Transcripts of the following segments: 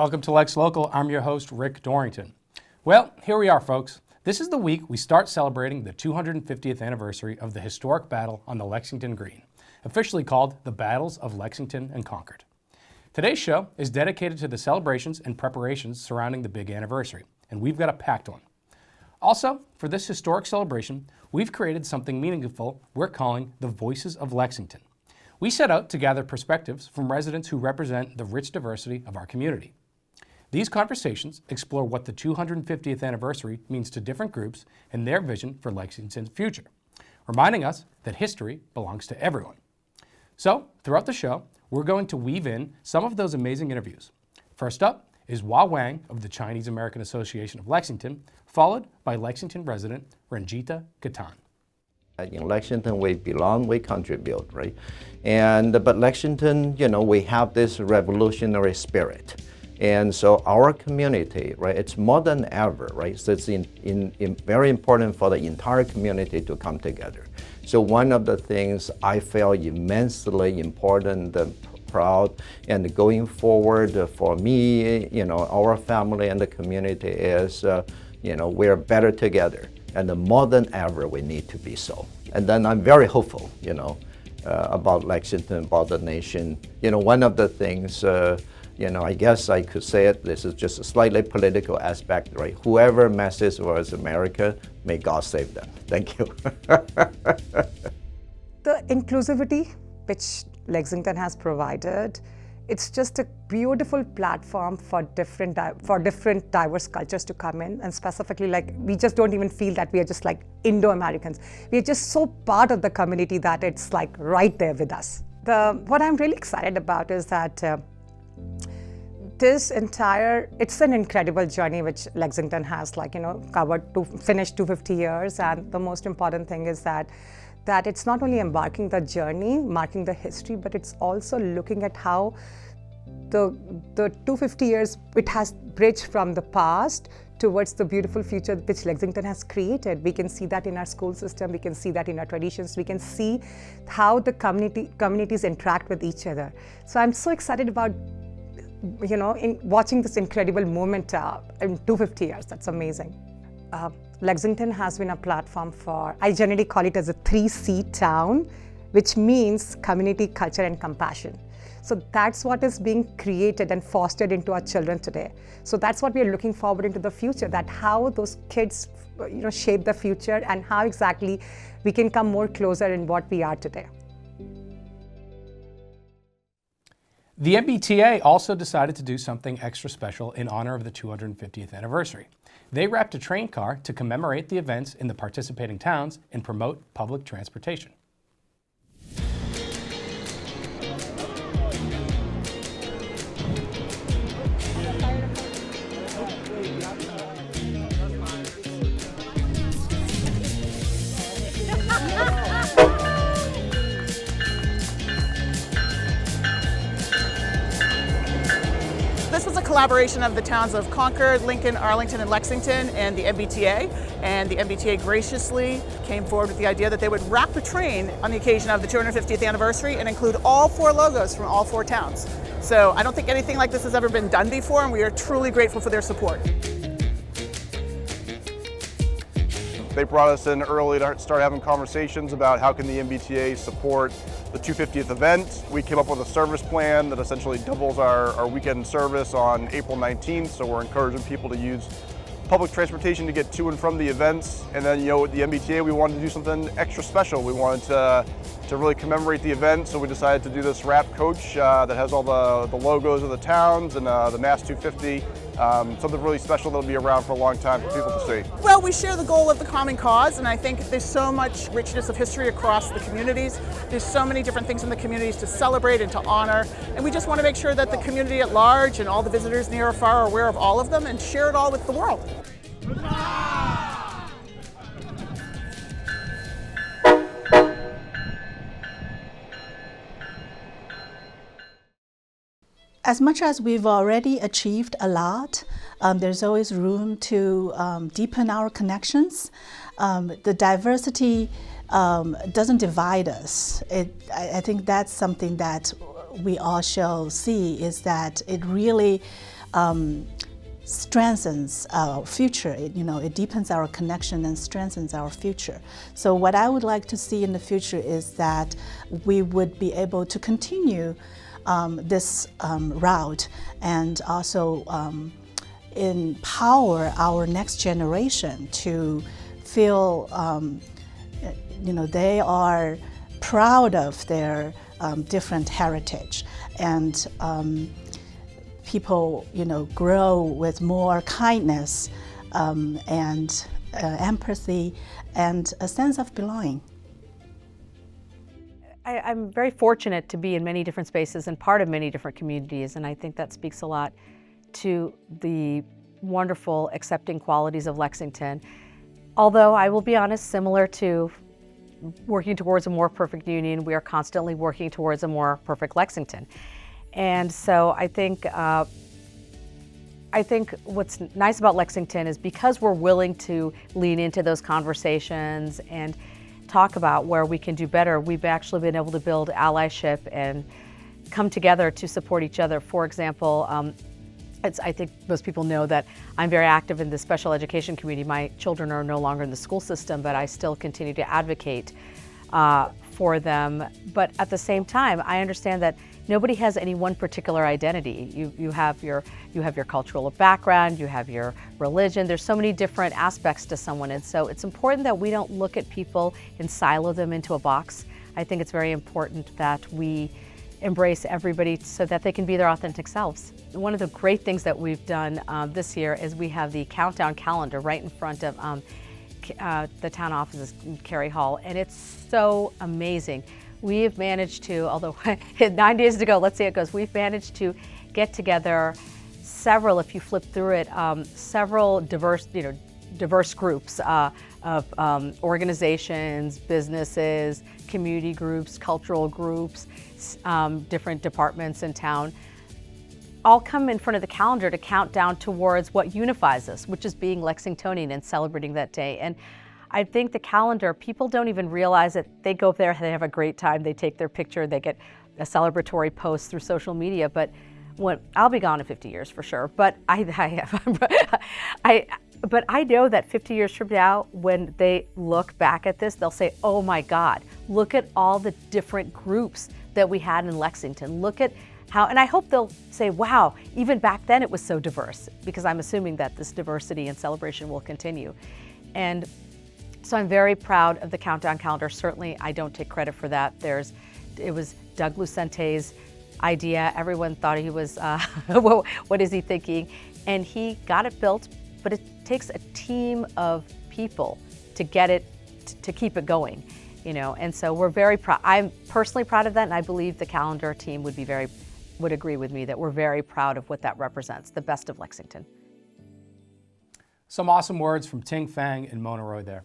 Welcome to LexLocal. I'm your host, Rick Dorrington. Well, here we are, folks. This is the week we start celebrating the 250th anniversary of the historic battle on the Lexington Green, officially called the Battles of Lexington and Concord. Today's show is dedicated to the celebrations and preparations surrounding the big anniversary, and we've got a packed one. Also, for this historic celebration, we've created something meaningful we're calling the Voices of Lexington. We set out to gather perspectives from residents who represent the rich diversity of our community. These conversations explore what the 250th anniversary means to different groups and their vision for Lexington's future, reminding us that history belongs to everyone. So, throughout the show, we're going to weave in some of those amazing interviews. First up is Hua Wang of the Chinese American Association of Lexington, followed by Lexington resident Ranjita Khaitan. In Lexington, we belong, we contribute, right? But Lexington, we have this revolutionary spirit. And so our community, right, it's more than ever, right? So it's very important for the entire community to come together. So one of the things I feel immensely important, proud, and going forward for me, our family and the community is, we're better together. And more than ever, we need to be so. And then I'm very hopeful, about Lexington, about the nation. One of the things, I guess I could say it, this is just a slightly political aspect, right? Whoever messes with America, may God save them. Thank you. The inclusivity which Lexington has provided, it's just a beautiful platform for different diverse cultures to come in, and specifically, we just don't even feel that we are just like Indo-Americans. We are just so part of the community that it's like right there with us. What I'm really excited about is that it's an incredible journey which Lexington has covered to finish 250 years, and the most important thing is that it's not only embarking the journey, marking the history, but it's also looking at how the 250 years, it has bridged from the past towards the beautiful future which Lexington has created. We can see that in our school system, we can see that in our traditions, we can see how the communities interact with each other. So I'm so excited about in watching this incredible movement in 250 years. That's amazing. Lexington has been a platform for, I generally call it as a 3C town, which means community, culture, and compassion. So that's what is being created and fostered into our children today. So that's what we are looking forward into the future, that how those kids shape the future and how exactly we can come more closer in what we are today. The MBTA also decided to do something extra special in honor of the 250th anniversary. They wrapped a train car to commemorate the events in the participating towns and promote public transportation. This was a collaboration of the towns of Concord, Lincoln, Arlington, and Lexington, and the MBTA. And the MBTA graciously came forward with the idea that they would wrap the train on the occasion of the 250th anniversary and include all 4 logos from all 4 towns. So I don't think anything like this has ever been done before, and we are truly grateful for their support. They brought us in early to start having conversations about how can the MBTA support the 250th event. We came up with a service plan that essentially doubles our weekend service on April 19th, so we're encouraging people to use public transportation to get to and from the events. And then, with the MBTA, we wanted to do something extra special. We wanted to really commemorate the event, so we decided to do this wrap coach that has all the logos of the towns and the Mass 250. Something really special that'll be around for a long time for people to see. Well, we share the goal of the common cause, and I think there's so much richness of history across the communities. There's so many different things in the communities to celebrate and to honor, and we just want to make sure that the community at large and all the visitors near or far are aware of all of them and share it all with the world. As much as we've already achieved a lot, there's always room to deepen our connections. The diversity doesn't divide us. I think that's something that we all shall see, is that it really strengthens our future. It deepens our connection and strengthens our future. So what I would like to see in the future is that we would be able to continue this route and also empower our next generation to feel they are proud of their different heritage, and people grow with more kindness and empathy and a sense of belonging. I'm very fortunate to be in many different spaces and part of many different communities, and I think that speaks a lot to the wonderful accepting qualities of Lexington. Although I will be honest, similar to working towards a more perfect union, we are constantly working towards a more perfect Lexington. And so I think what's nice about Lexington is because we're willing to lean into those conversations and talk about where we can do better, we've actually been able to build allyship and come together to support each other. For example, I think most people know that I'm very active in the special education community. My children are no longer in the school system, but I still continue to advocate for them. But at the same time, I understand that nobody has any one particular identity. You have your cultural background, you have your religion. There's so many different aspects to someone, and so it's important that we don't look at people and silo them into a box. I think it's very important that we embrace everybody so that they can be their authentic selves. One of the great things that we've done this year is we have the countdown calendar right in front of the town offices in Cary Hall, and it's so amazing. We've managed to, although 9 days to go, let's see how it goes, we've managed to get together several, if you flip through it, several diverse groups of organizations, businesses, community groups, cultural groups, different departments in town, all come in front of the calendar to count down towards what unifies us, which is being Lexingtonian and celebrating that day. And I think the calendar, people don't even realize it. They go up there, they have a great time, they take their picture, they get a celebratory post through social media. But I'll be gone in 50 years for sure. But I know that 50 years from now, when they look back at this, they'll say, oh my God, look at all the different groups that we had in Lexington. Look at how, and I hope they'll say, wow, even back then it was so diverse, because I'm assuming that this diversity and celebration will continue. And so I'm very proud of the countdown calendar. Certainly, I don't take credit for that. It was Doug Lucente's idea. Everyone thought he was, what is he thinking? And he got it built, but it takes a team of people to get it, to keep it going, and so we're very proud. I'm personally proud of that, and I believe the calendar team would agree with me that we're very proud of what that represents, the best of Lexington. Some awesome words from Ting Fang and Mona Roy there.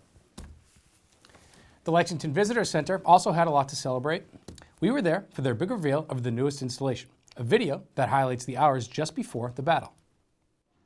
The Lexington Visitor Center also had a lot to celebrate. We were there for their big reveal of the newest installation, a video that highlights the hours just before the battle.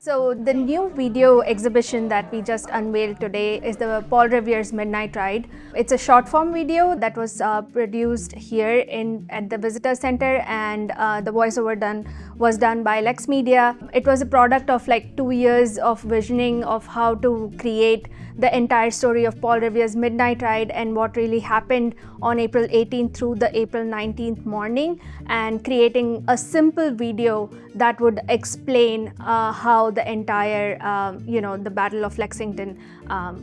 So the new video exhibition that we just unveiled today is the Paul Revere's Midnight Ride. It's a short form video that was produced here at the Visitor Center, and the voiceover was done by LexMedia. It was a product of like 2 years of visioning of how to create the entire story of Paul Revere's Midnight Ride and what really happened on April 18th through the April 19th morning, and creating a simple video that would explain how the entire, the Battle of Lexington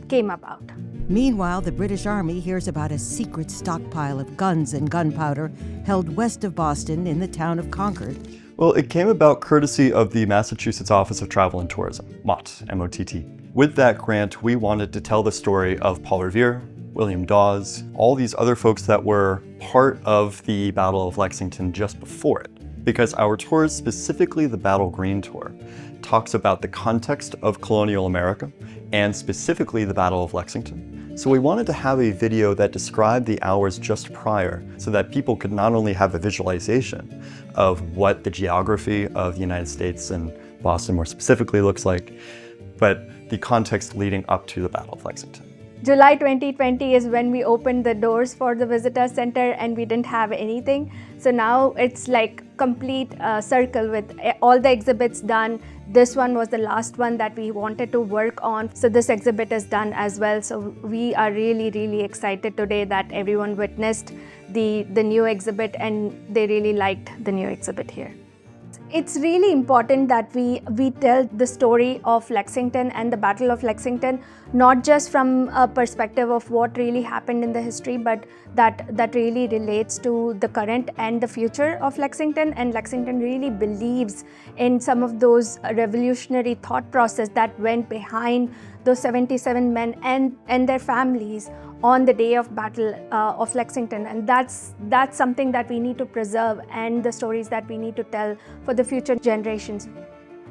came about. Meanwhile, the British Army hears about a secret stockpile of guns and gunpowder held west of Boston in the town of Concord. Well, it came about courtesy of the Massachusetts Office of Travel and Tourism, MOTT, M-O-T-T. With that grant, we wanted to tell the story of Paul Revere, William Dawes, all these other folks that were part of the Battle of Lexington just before it. Because our tour, specifically the Battle Green Tour, talks about the context of colonial America and specifically the Battle of Lexington. So we wanted to have a video that described the hours just prior so that people could not only have a visualization of what the geography of the United States and Boston more specifically looks like, but the context leading up to the Battle of Lexington. July 2020 is when we opened the doors for the visitor center, and we didn't have anything. So now it's like complete circle with all the exhibits done. This one was the last one that we wanted to work on. So this exhibit is done as well. So we are really, really excited today that everyone witnessed the new exhibit and they really liked the new exhibit here. It's really important that we tell the story of Lexington and the Battle of Lexington, not just from a perspective of what really happened in the history, but that really relates to the current and the future of Lexington. And Lexington really believes in some of those revolutionary thought process that went behind those 77 men and their families on the day of Battle of Lexington. And that's something that we need to preserve, and the stories that we need to tell for the future generations.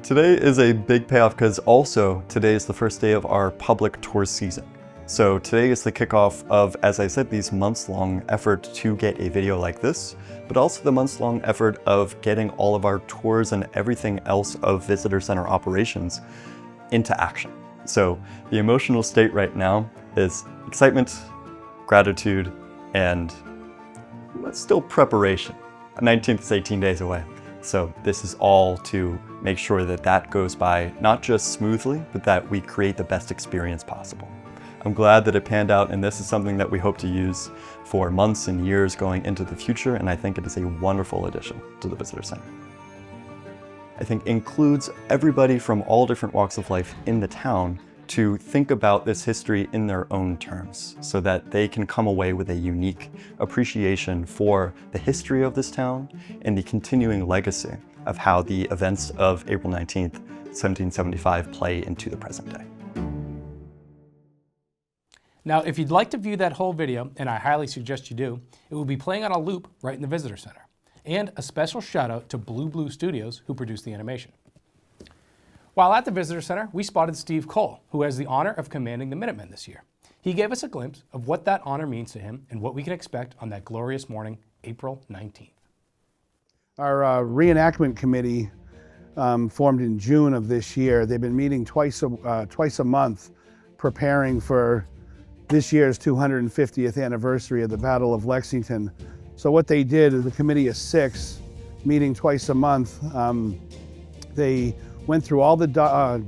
Today is a big payoff because also today is the first day of our public tour season. So today is the kickoff of, as I said, these months-long effort to get a video like this, but also the months-long effort of getting all of our tours and everything else of visitor center operations into action. So the emotional state right now is excitement, gratitude, and still preparation. 19th is 18 days away. So this is all to make sure that that goes by not just smoothly, but that we create the best experience possible. I'm glad that it panned out, and this is something that we hope to use for months and years going into the future, and I think it is a wonderful addition to the Visitor Center. I think includes everybody from all different walks of life in the town to think about this history in their own terms so that they can come away with a unique appreciation for the history of this town and the continuing legacy of how the events of April 19th, 1775 play into the present day. Now, if you'd like to view that whole video, and I highly suggest you do, it will be playing on a loop right in the Visitor Center. And a special shout out to Blue Studios, who produced the animation. While at the Visitor Center, we spotted Steve Cole, who has the honor of commanding the Minutemen this year. He gave us a glimpse of what that honor means to him and what we can expect on that glorious morning, April 19th. Our reenactment committee formed in June of this year. They've been meeting twice a month, preparing for this year's 250th anniversary of the Battle of Lexington. So what they did is, the committee of 6, meeting twice a month, they went through all the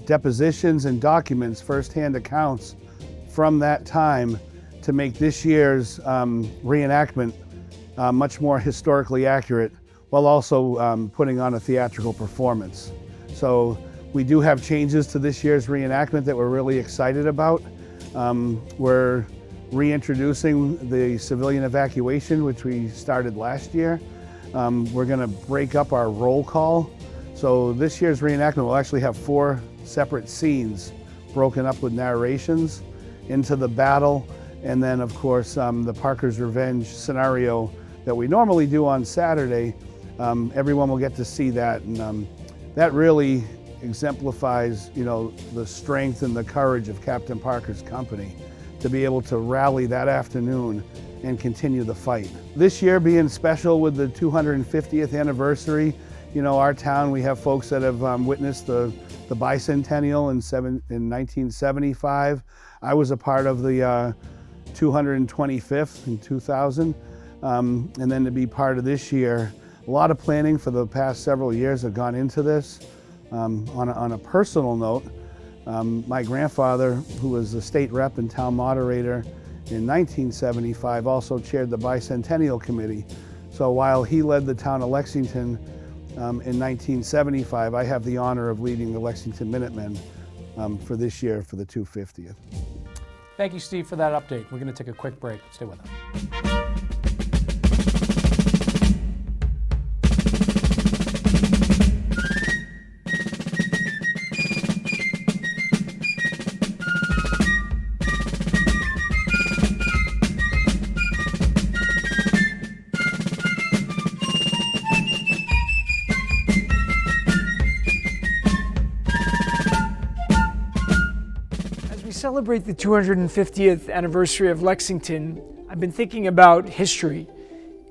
depositions and documents, firsthand accounts from that time, to make this year's reenactment much more historically accurate, while also putting on a theatrical performance. So we do have changes to this year's reenactment that we're really excited about. We're reintroducing the civilian evacuation, which we started last year. We're going to break up our roll call. So this year's reenactment will actually have 4 separate scenes broken up with narrations into the battle, and then of course the Parker's Revenge scenario that we normally do on Saturday. Everyone will get to see that, and that really exemplifies, the strength and the courage of Captain Parker's company to be able to rally that afternoon and continue the fight. This year being special with the 250th anniversary, our town, we have folks that have witnessed the bicentennial in 1975. I was a part of the 225th in 2000, and then to be part of this year. A lot of planning for the past several years have gone into this. On a personal note, my grandfather, who was the state rep and town moderator in 1975, also chaired the Bicentennial Committee. So while he led the town of Lexington in 1975, I have the honor of leading the Lexington Minutemen for this year for the 250th. Thank you, Steve, for that update. We're going to take a quick break. Stay with us. Celebrate the 250th anniversary of Lexington, I've been thinking about history,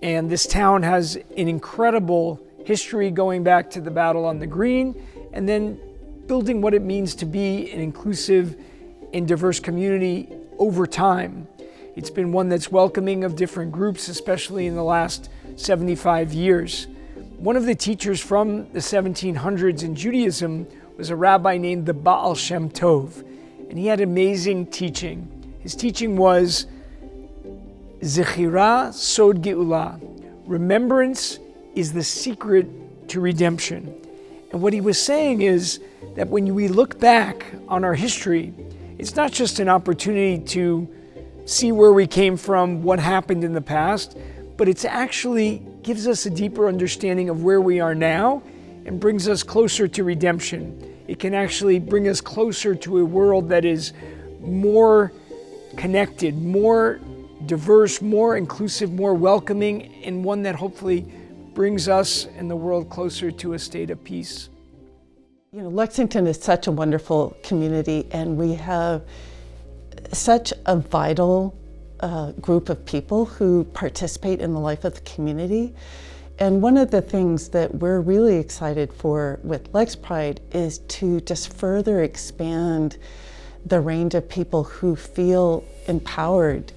and this town has an incredible history going back to the battle on the Green, and then building what it means to be an inclusive and diverse community over time. It's been one that's welcoming of different groups, especially in the last 75 years. One of the teachers from the 1700s in Judaism was a rabbi named the Baal Shem Tov, and he had amazing teaching. His teaching was Zechira Sod Geula. Remembrance is the secret to redemption. And what he was saying is that when we look back on our history, it's not just an opportunity to see where we came from, what happened in the past, but it actually gives us a deeper understanding of where we are now and brings us closer to redemption. It can actually bring us closer to a world that is more connected, more diverse, more inclusive, more welcoming, and one that hopefully brings us and the world closer to a state of peace. You know, Lexington is such a wonderful community, and we have such a vital group of people who participate in the life of the community. And one of the things that we're really excited for with Lex Pride is to just further expand the range of people who feel empowered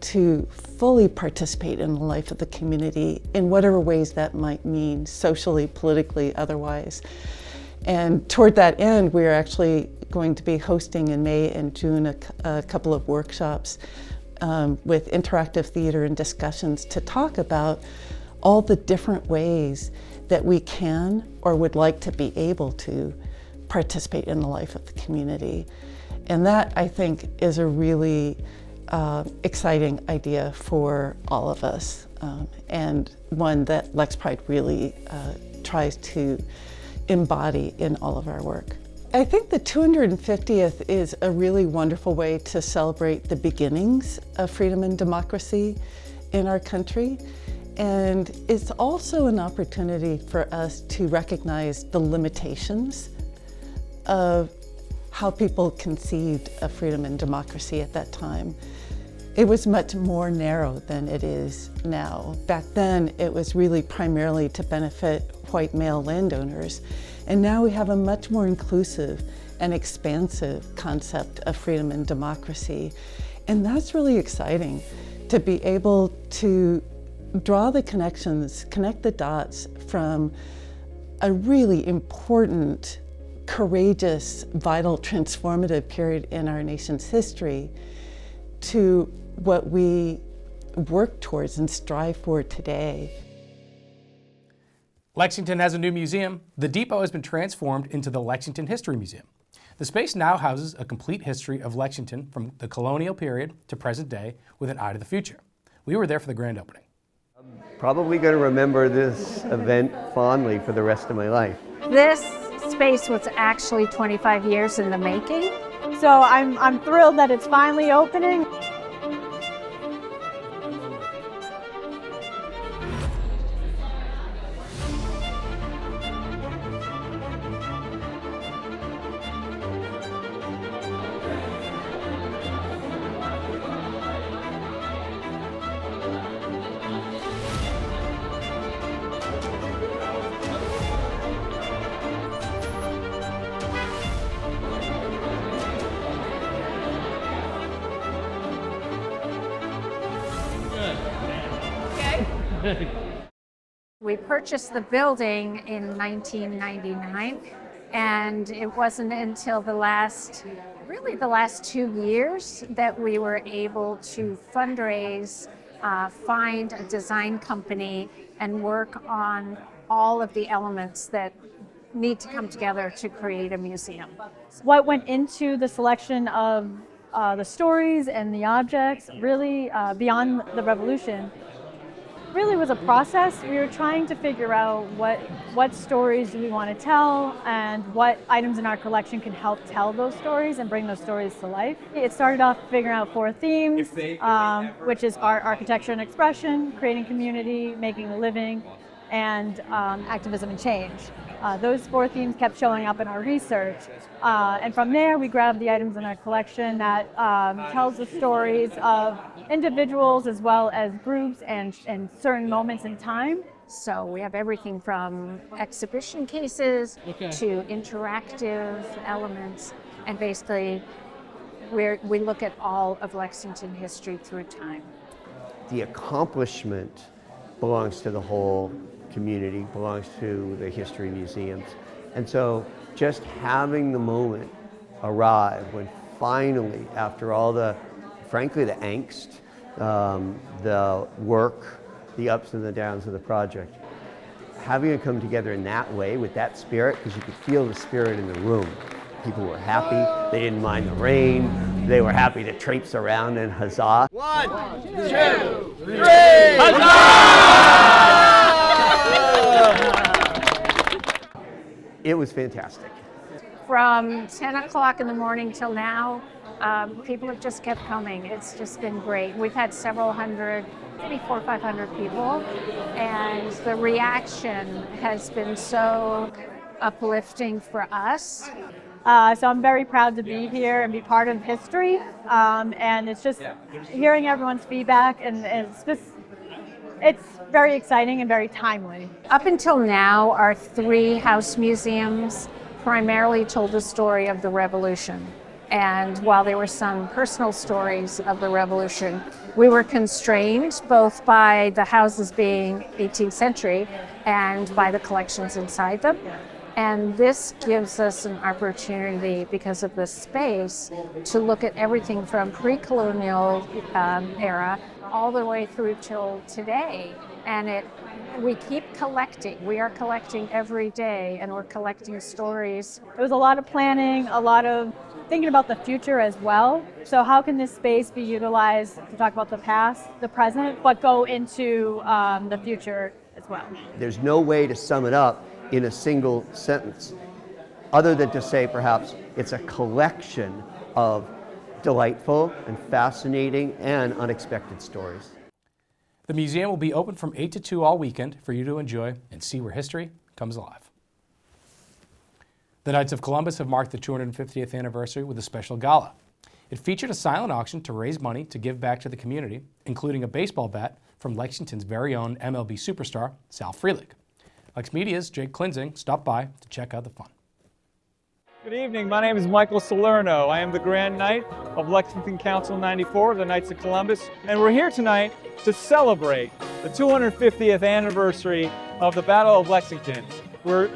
to fully participate in the life of the community in whatever ways that might mean, socially, politically, otherwise. And toward that end, we're actually going to be hosting in May and June a couple of workshops with interactive theater and discussions to talk about all the different ways that we can or would like to be able to participate in the life of the community. And that, I think, is a really exciting idea for all of us, and one that Lex Pride really tries to embody in all of our work. I think the 250th is a really wonderful way to celebrate the beginnings of freedom and democracy in our country. And it's also an opportunity for us to recognize the limitations of how people conceived of freedom and democracy at that time. It was much more narrow than it is now. Back then, it was really primarily to benefit white male landowners. And now we have a much more inclusive and expansive concept of freedom and democracy. And that's really exciting, to be able to draw the connections, connect the dots from a really important, courageous, vital, transformative period in our nation's history to what we work towards and strive for today. Lexington has a new museum. The depot has been transformed into the Lexington History Museum. The space now houses a complete history of Lexington from the colonial period to present day with an eye to the future. We were there for the grand opening. Probably going to remember this event fondly for the rest of my life. This space was actually 25 years in the making. So I'm thrilled that it's finally opening. We purchased the building in 1999, and it wasn't until the last 2 years that we were able to fundraise, find a design company, and work on all of the elements that need to come together to create a museum. What went into the selection of the stories and the objects, really beyond the revolution, really was a process. We were trying to figure out what stories do we want to tell and what items in our collection can help tell those stories and bring those stories to life. It started off figuring out 4 themes, which is art, architecture, and expression, creating community, making a living, and activism and change. Those 4 themes kept showing up in our research. And from there, we grabbed the items in our collection that tells the stories of individuals as well as groups and certain moments in time. So we have everything from exhibition cases to interactive elements, and basically we look at all of Lexington history through time. The accomplishment belongs to the whole community, belongs to the history museums. And so just having the moment arrive when finally, after all the, frankly, the angst, the work, the ups and the downs of the project, having it come together in that way with that spirit, because you could feel the spirit in the room. People were happy, they didn't mind the rain, they were happy to traipse around and huzzah. 1, 2, 3, huzzah! It was fantastic. From 10 o'clock in the morning till now, people have just kept coming. It's just been great. We've had several hundred, maybe 400 or 500 people, and the reaction has been so uplifting for us. So I'm very proud to be here and be part of history, and it's just hearing everyone's feedback, and it's very exciting and very timely. Up until now, our 3 house museums primarily told the story of the Revolution. And while there were some personal stories of the Revolution, we were constrained both by the houses being 18th century and by the collections inside them. And this gives us an opportunity, because of the space, to look at everything from pre-colonial era all the way through till today. And we keep collecting. We are collecting every day, and we're collecting stories. There was a lot of planning, a lot of thinking about the future as well. So how can this space be utilized to talk about the past, the present, but go into the future as well? There's no way to sum it up in a single sentence, other than to say perhaps it's a collection of delightful and fascinating and unexpected stories. The museum will be open from 8 to 2 all weekend for you to enjoy and see where history comes alive. The Knights of Columbus have marked the 250th anniversary with a special gala. It featured a silent auction to raise money to give back to the community, including a baseball bat from Lexington's very own MLB superstar, Sal Frelick. LexMedia's Jake Klinzing stopped by to check out the fun. Good evening, my name is Michael Salerno. I am the Grand Knight of Lexington Council 94, the Knights of Columbus, and we're here tonight to celebrate the 250th anniversary of the Battle of Lexington. We're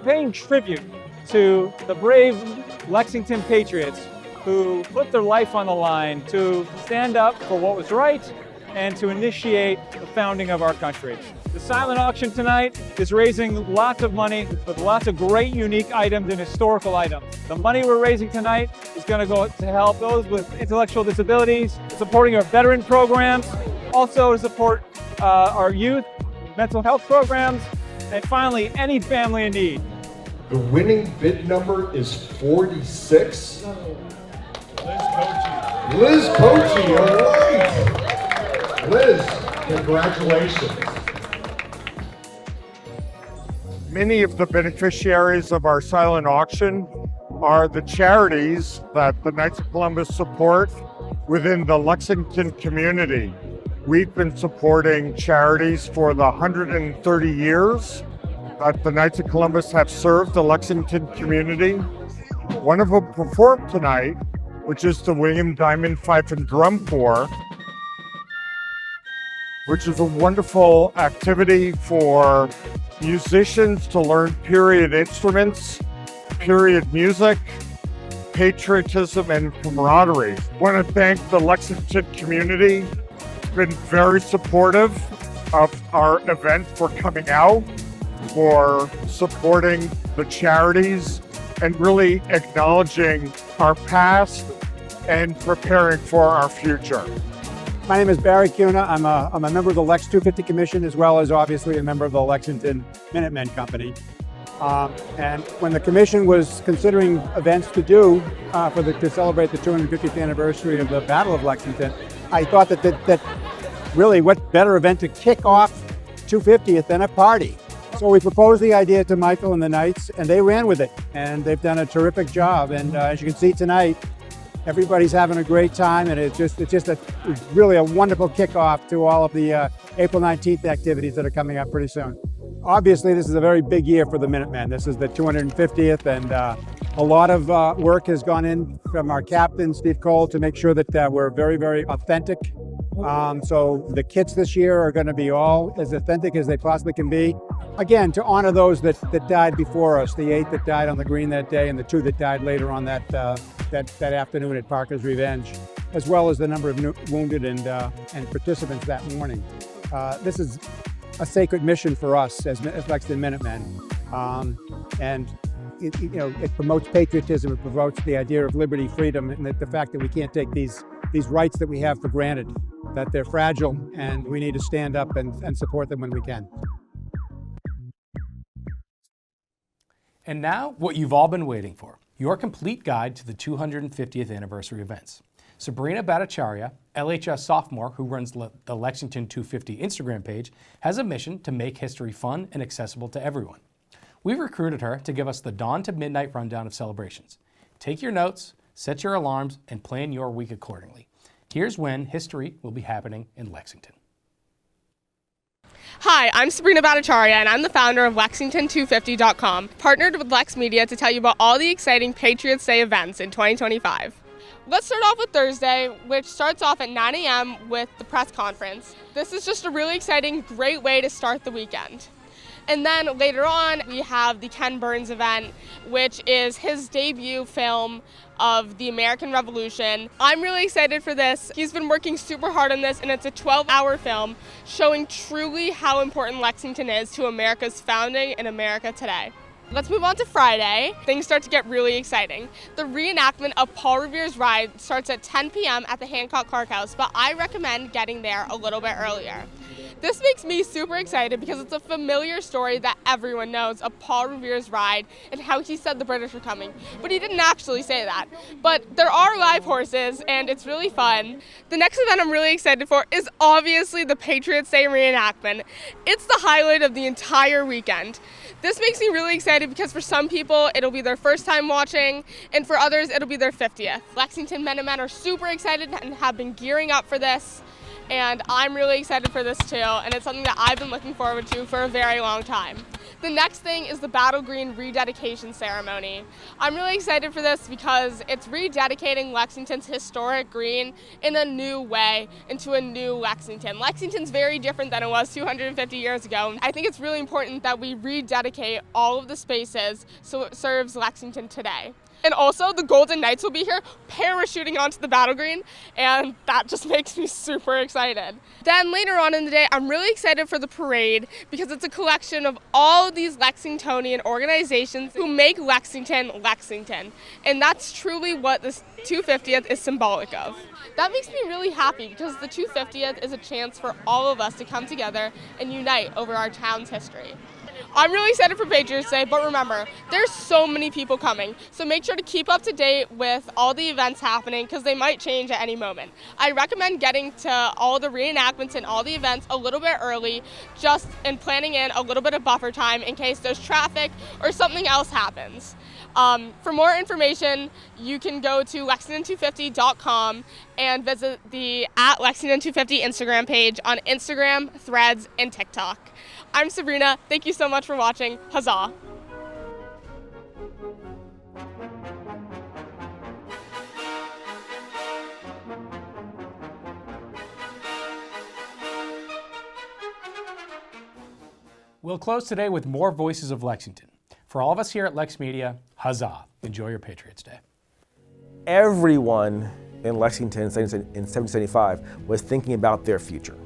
paying tribute to the brave Lexington Patriots who put their life on the line to stand up for what was right and to initiate the founding of our country. The silent auction tonight is raising lots of money with lots of great unique items and historical items. The money we're raising tonight is going to go to help those with intellectual disabilities, supporting our veteran programs, also to support our youth mental health programs, and finally, any family in need. The winning bid number is 46. Liz Coachy, all right. Liz, congratulations. Many of the beneficiaries of our silent auction are the charities that the Knights of Columbus support within the Lexington community. We've been supporting charities for the 130 years that the Knights of Columbus have served the Lexington community. One of them performed tonight, which is the William Diamond Fife and Drum Corps, which is a wonderful activity for musicians to learn period instruments, period music, patriotism, and camaraderie. I want to thank the Lexington community. It's been very supportive of our event, for coming out, for supporting the charities, and really acknowledging our past and preparing for our future. My name is Barry Cuna. I'm a member of the Lex250 Commission, as well as obviously a member of the Lexington Minutemen Company. And when the commission was considering events to do to celebrate the 250th anniversary of the Battle of Lexington, I thought that really what better event to kick off 250th than a party. So we proposed the idea to Michael and the Knights, and they ran with it, and they've done a terrific job. And as you can see tonight, everybody's having a great time, and it's really a wonderful kickoff to all of the April 19th activities that are coming up pretty soon. Obviously, this is a very big year for the Minutemen. This is the 250th, and A lot of work has gone in from our captain, Steve Cole, to make sure that we're very, very authentic. So the kits this year are going to be all as authentic as they possibly can be. Again, to honor those that died before us, the 8 that died on the green that day and the 2 that died later on that afternoon at Parker's Revenge, as well as the number of wounded and participants that morning. This is a sacred mission for us as Lexington Minutemen. And it promotes patriotism, it promotes the idea of liberty, freedom, and the fact that we can't take these rights that we have for granted, that they're fragile, and we need to stand up and support them when we can. And now, what you've all been waiting for, your complete guide to the 250th anniversary events. Sabrina Bhattacharya, LHS sophomore who runs the Lexington 250 Instagram page, has a mission to make history fun and accessible to everyone. We've recruited her to give us the dawn to midnight rundown of celebrations. Take your notes, set your alarms, and plan your week accordingly. Here's when history will be happening in Lexington. Hi, I'm Sabrina Bhattacharya, and I'm the founder of Lexington250.com, partnered with LexMedia to tell you about all the exciting Patriots Day events in 2025. Let's start off with Thursday, which starts off at 9 a.m. with the press conference. This is just a really exciting, great way to start the weekend. And then later on, we have the Ken Burns event, which is his debut film of the American Revolution. I'm really excited for this. He's been working super hard on this, and it's a 12-hour film showing truly how important Lexington is to America's founding and America today. Let's move on to Friday. Things start to get really exciting. The reenactment of Paul Revere's ride starts at 10 p.m. at the Hancock Clark House, but I recommend getting there a little bit earlier. This makes me super excited because it's a familiar story that everyone knows of Paul Revere's ride and how he said the British were coming. But he didn't actually say that. But there are live horses and it's really fun. The next event I'm really excited for is obviously the Patriots Day reenactment. It's the highlight of the entire weekend. This makes me really excited because for some people it'll be their first time watching, and for others it'll be their 50th. Lexington Minutemen are super excited and have been gearing up for this. And I'm really excited for this too, and it's something that I've been looking forward to for a very long time. The next thing is the Battle Green rededication ceremony. I'm really excited for this because it's rededicating Lexington's historic green in a new way into a new Lexington. Lexington's very different than it was 250 years ago. I think it's really important that we rededicate all of the spaces so it serves Lexington today. And also, the Golden Knights will be here parachuting onto the Battle Green, and that just makes me super excited. Then later on in the day, I'm really excited for the parade because it's a collection of all of these Lexingtonian organizations who make Lexington, Lexington. And that's truly what this 250th is symbolic of. That makes me really happy because the 250th is a chance for all of us to come together and unite over our town's history. I'm really excited for Patriots Day, but remember, there's so many people coming, so make sure to keep up to date with all the events happening because they might change at any moment. I recommend getting to all the reenactments and all the events a little bit early, just in planning in a little bit of buffer time in case there's traffic or something else happens. For more information, you can go to Lexington250.com and visit the @Lexington250 Instagram page on Instagram, Threads, and TikTok. I'm Sabrina. Thank you so much for watching. Huzzah! We'll close today with more Voices of Lexington. For all of us here at LexMedia, huzzah! Enjoy your Patriots Day. Everyone in Lexington in 1775 was thinking about their future.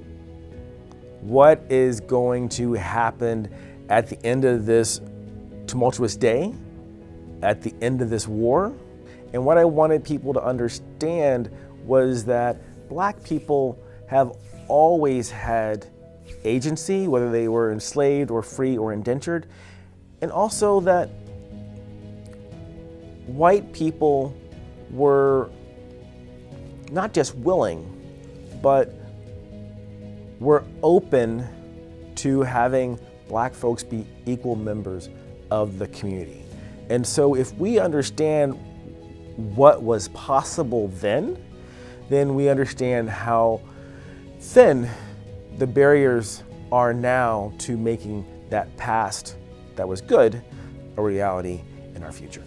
What is going to happen at the end of this tumultuous day, at the end of this war? And what I wanted people to understand was that Black people have always had agency, whether they were enslaved or free or indentured, and also that white people were not just willing, but were open to having Black folks be equal members of the community. And so if we understand what was possible then we understand how thin the barriers are now to making that past that was good a reality in our future.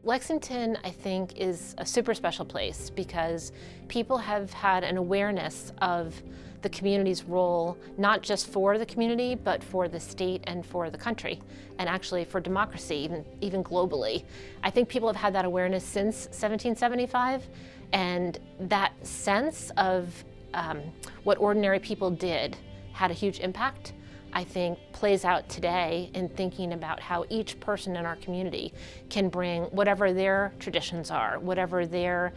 Lexington, I think, is a super special place because people have had an awareness of the community's role, not just for the community, but for the state and for the country, and actually for democracy, even globally. I think people have had that awareness since 1775, and that sense of what ordinary people did had a huge impact, I think, plays out today in thinking about how each person in our community can bring whatever their traditions are, whatever their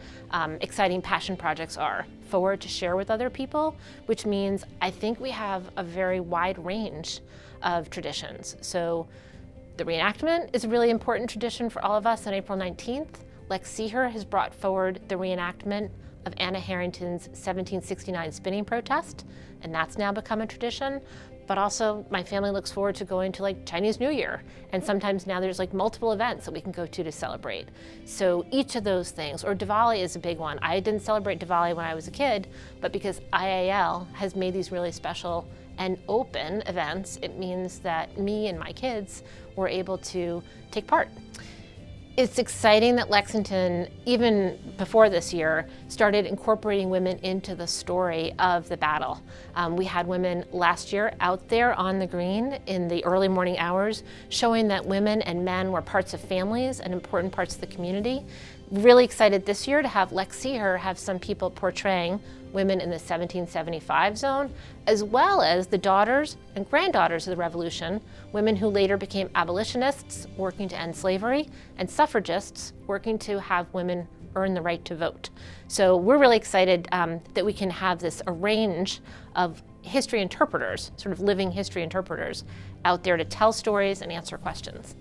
exciting passion projects are, forward to share with other people, which means I think we have a very wide range of traditions. So the reenactment is a really important tradition for all of us on April 19th. Lex Seher has brought forward the reenactment of Anna Harrington's 1769 spinning protest, and that's now become a tradition. But also my family looks forward to going to like Chinese New Year, and sometimes now there's like multiple events that we can go to celebrate. So each of those things, or Diwali is a big one. I didn't celebrate Diwali when I was a kid, but because IAL has made these really special and open events, it means that me and my kids were able to take part. It's exciting that Lexington, even before this year, started incorporating women into the story of the battle. We had women last year out there on the green in the early morning hours, showing that women and men were parts of families and important parts of the community. Really excited this year to have Lex Seher have some people portraying women in the 1775 zone, as well as the daughters and granddaughters of the Revolution, women who later became abolitionists working to end slavery, and suffragists working to have women earn the right to vote. So we're really excited that we can have this a range of history interpreters, sort of living history interpreters, out there to tell stories and answer questions.